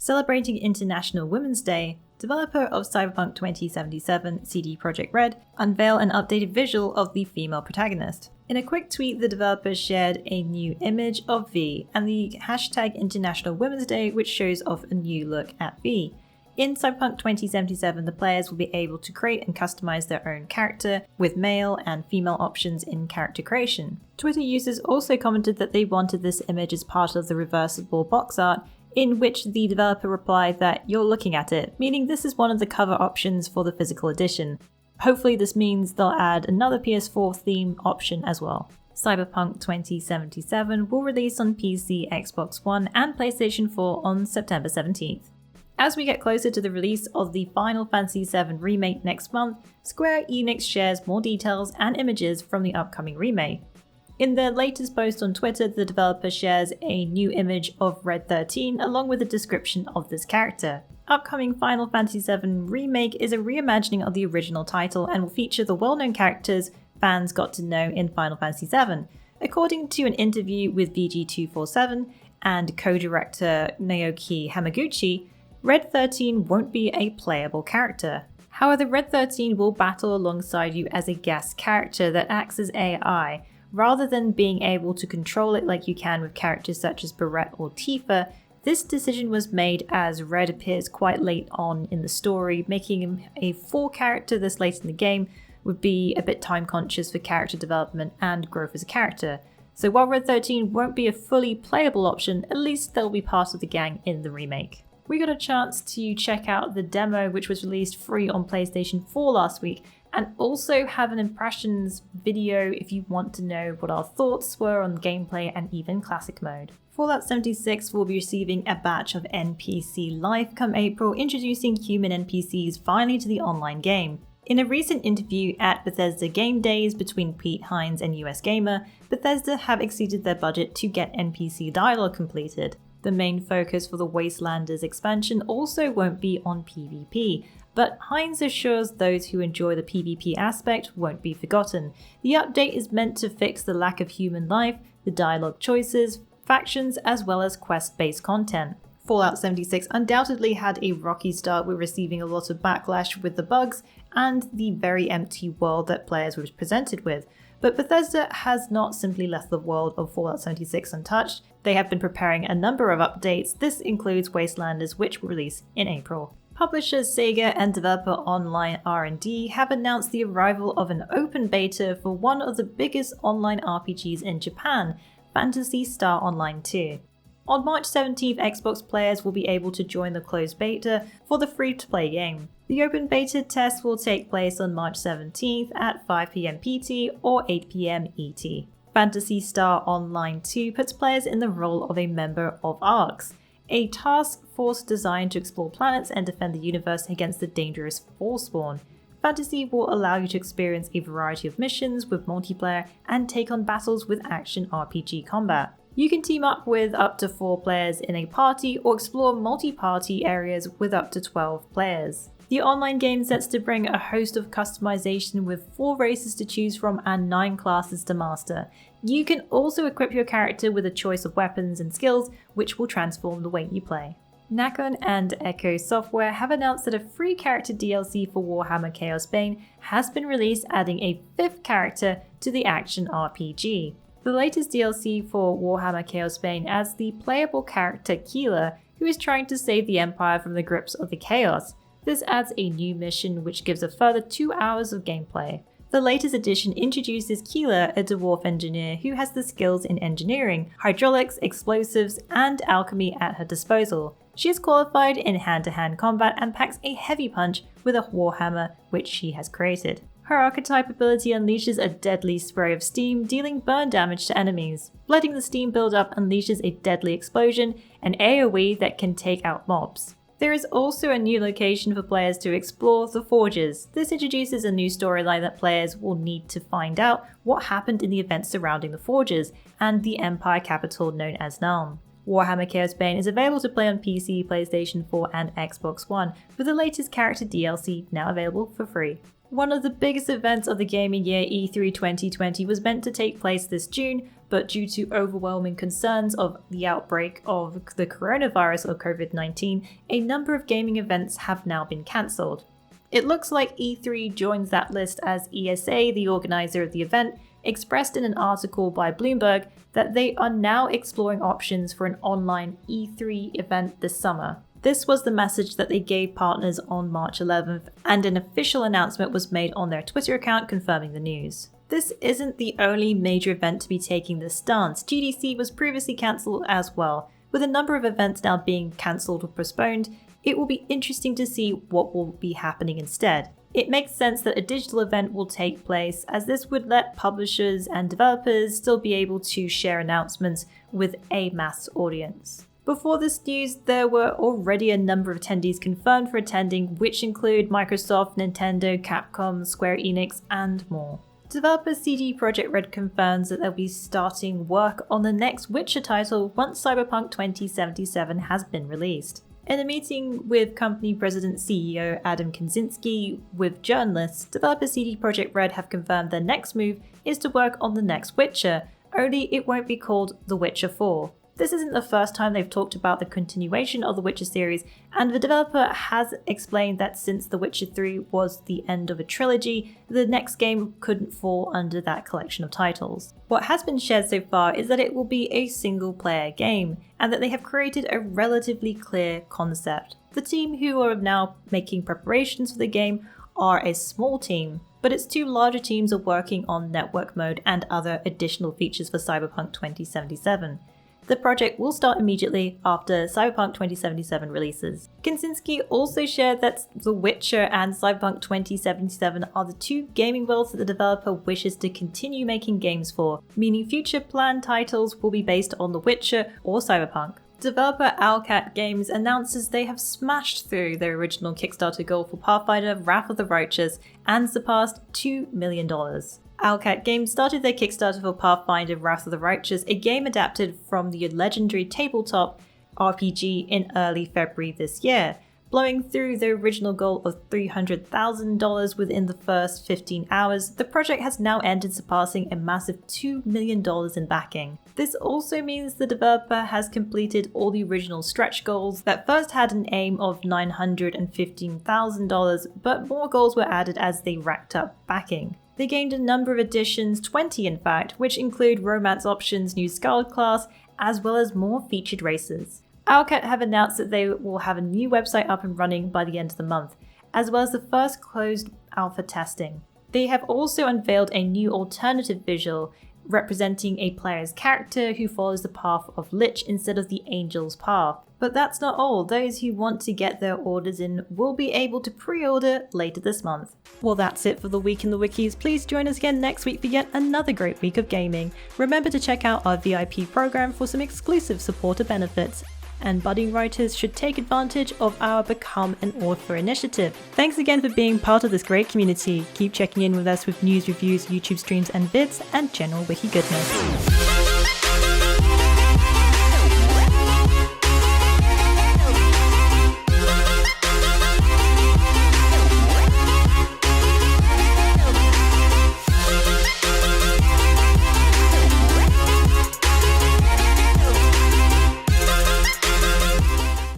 Celebrating International Women's Day, developer of Cyberpunk 2077, CD Projekt Red, unveiled an updated visual of the female protagonist. In a quick tweet, the developer shared a new image of V and the hashtag International Women's Day, which shows off a new look at V. In Cyberpunk 2077, the players will be able to create and customize their own character, with male and female options in character creation. Twitter users also commented that they wanted this image as part of the reversible box art, in which the developer replied that "you're looking at it," meaning this is one of the cover options for the physical edition. Hopefully this means they'll add another PS4 theme option as well. Cyberpunk 2077 will release on PC, Xbox One, and PlayStation 4 on September 17th. As we get closer to the release of the final Phantasy 7 Remake next month, Square Enix shares more details and images from the upcoming remake. In their latest post on Twitter, the developer shares a new image of Red 13 along with a description of this character. Upcoming Final Fantasy 7 Remake is a reimagining of the original title and will feature the well-known characters fans got to know in Final Fantasy 7. According to an interview with VG247 and co-director Naoki Hamaguchi, Red 13 won't be a playable character. However, Red 13 will battle alongside you as a guest character that acts as AI. Rather than being able to control it like you can with characters such as Barrett or Tifa, this decision was made as Red appears quite late on in the story, making him a full character this late in the game would be a bit time conscious for character development and growth as a character. So while Red 13 won't be a fully playable option, at least they'll be part of the gang in the remake. We got a chance to check out the demo, which was released free on PlayStation 4 last week, and also have an impressions video if you want to know what our thoughts were on gameplay and even classic mode. Fallout 76 will be receiving a batch of NPC life come April, introducing human NPCs finally to the online game. In a recent interview at Bethesda Game Days between Pete Hines and US Gamer, Bethesda have exceeded their budget to get NPC dialogue completed. The main focus for the Wastelanders expansion also won't be on PvP, but Hines assures those who enjoy the PvP aspect won't be forgotten. The update is meant to fix the lack of human life, the dialogue choices, factions, as well as quest-based content. Fallout 76 undoubtedly had a rocky start with receiving a lot of backlash with the bugs and the very empty world that players were presented with. But Bethesda has not simply left the world of Fallout 76 untouched. They have been preparing a number of updates. This includes Wastelanders, which will release in April. Publishers Sega and developer Online R&D have announced the arrival of an open beta for one of the biggest online RPGs in Japan, Phantasy Star Online 2. On March 17th, Xbox players will be able to join the closed beta for the free-to-play game. The open beta test will take place on March 17th at 5 PM PT or 8 PM ET. Phantasy Star Online 2 puts players in the role of a member of ARX, a task force designed to explore planets and defend the universe against the dangerous Forspawn. Fantasy will allow you to experience a variety of missions with multiplayer and take on battles with action RPG combat. You can team up with up to 4 players in a party or explore multi-party areas with up to 12 players. The online game sets to bring a host of customization with 4 races to choose from and 9 classes to master. You can also equip your character with a choice of weapons and skills, which will transform the way you play. Nacon and Echo Software have announced that a free character DLC for Warhammer Chaos Bane has been released, adding a 5th character to the action RPG. The latest DLC for Warhammer Chaos Bane adds the playable character Keeler, who is trying to save the Empire from the grips of the Chaos. This adds a new mission which gives a further 2 hours of gameplay. The latest edition introduces Keeler, a dwarf engineer who has the skills in engineering, hydraulics, explosives, and alchemy at her disposal. She is qualified in hand-to-hand combat and packs a heavy punch with a warhammer which she has created. Her archetype ability unleashes a deadly spray of steam, dealing burn damage to enemies. Letting the steam build up unleashes a deadly explosion, an AoE that can take out mobs. There is also a new location for players to explore, the Forges. This introduces a new storyline that players will need to find out what happened in the events surrounding the Forges and the Empire capital known as Nuln. Warhammer Chaos Bane is available to play on PC, PlayStation 4 and Xbox One, with the latest character DLC now available for free. One of the biggest events of the gaming year, E3 2020, was meant to take place this June, but due to overwhelming concerns of the outbreak of the coronavirus or COVID-19, a number of gaming events have now been cancelled. It looks like E3 joins that list as ESA, the organizer of the event, expressed in an article by Bloomberg that they are now exploring options for an online E3 event this summer. This was the message that they gave partners on March 11th, and an official announcement was made on their Twitter account confirming the news. This isn't the only major event to be taking this stance. GDC was previously cancelled as well. With a number of events now being cancelled or postponed, it will be interesting to see what will be happening instead. It makes sense that a digital event will take place, as this would let publishers and developers still be able to share announcements with a mass audience. Before this news, there were already a number of attendees confirmed for attending, which include Microsoft, Nintendo, Capcom, Square Enix, and more. Developer CD Projekt Red confirms that they'll be starting work on the next Witcher title once Cyberpunk 2077 has been released. In a meeting with company president CEO Adam Kaczynski with journalists, developer CD Projekt Red have confirmed their next move is to work on the next Witcher, only it won't be called The Witcher 4. This isn't the first time they've talked about the continuation of the Witcher series, and the developer has explained that since The Witcher 3 was the end of a trilogy, the next game couldn't fall under that collection of titles. What has been shared so far is that it will be a single-player game, and that they have created a relatively clear concept. The team who are now making preparations for the game are a small team, but its two larger teams are working on network mode and other additional features for Cyberpunk 2077. The project will start immediately after Cyberpunk 2077 releases. Kaczynski also shared that The Witcher and Cyberpunk 2077 are the two gaming worlds that the developer wishes to continue making games for, meaning future planned titles will be based on The Witcher or Cyberpunk. Developer Owlcat Games announces they have smashed through their original Kickstarter goal for Pathfinder Wrath of the Righteous and surpassed $2 million. Owlcat Games started their Kickstarter for Pathfinder Wrath of the Righteous, a game adapted from the legendary tabletop RPG in early February this year, blowing through their original goal of $300,000 within the first 15 hours. The project has now ended surpassing a massive $2 million in backing. This also means the developer has completed all the original stretch goals that first had an aim of $915,000, but more goals were added as they racked up backing. They gained a number of additions, 20 in fact, which include romance options, new Scarlet class, as well as more featured races. Owlcat have announced that they will have a new website up and running by the end of the month, as well as the first closed alpha testing. They have also unveiled a new alternative visual representing a player's character who follows the path of Lich instead of the Angel's path. But that's not all. Those who want to get their orders in will be able to pre-order later this month. Well, that's it for the Week in the Wikis. Please join us again next week for yet another great week of gaming. Remember to check out our VIP program for some exclusive supporter benefits. And budding writers should take advantage of our Become an Author initiative. Thanks again for being part of this great community. Keep checking in with us with news, reviews, YouTube streams and vids, and general wiki goodness.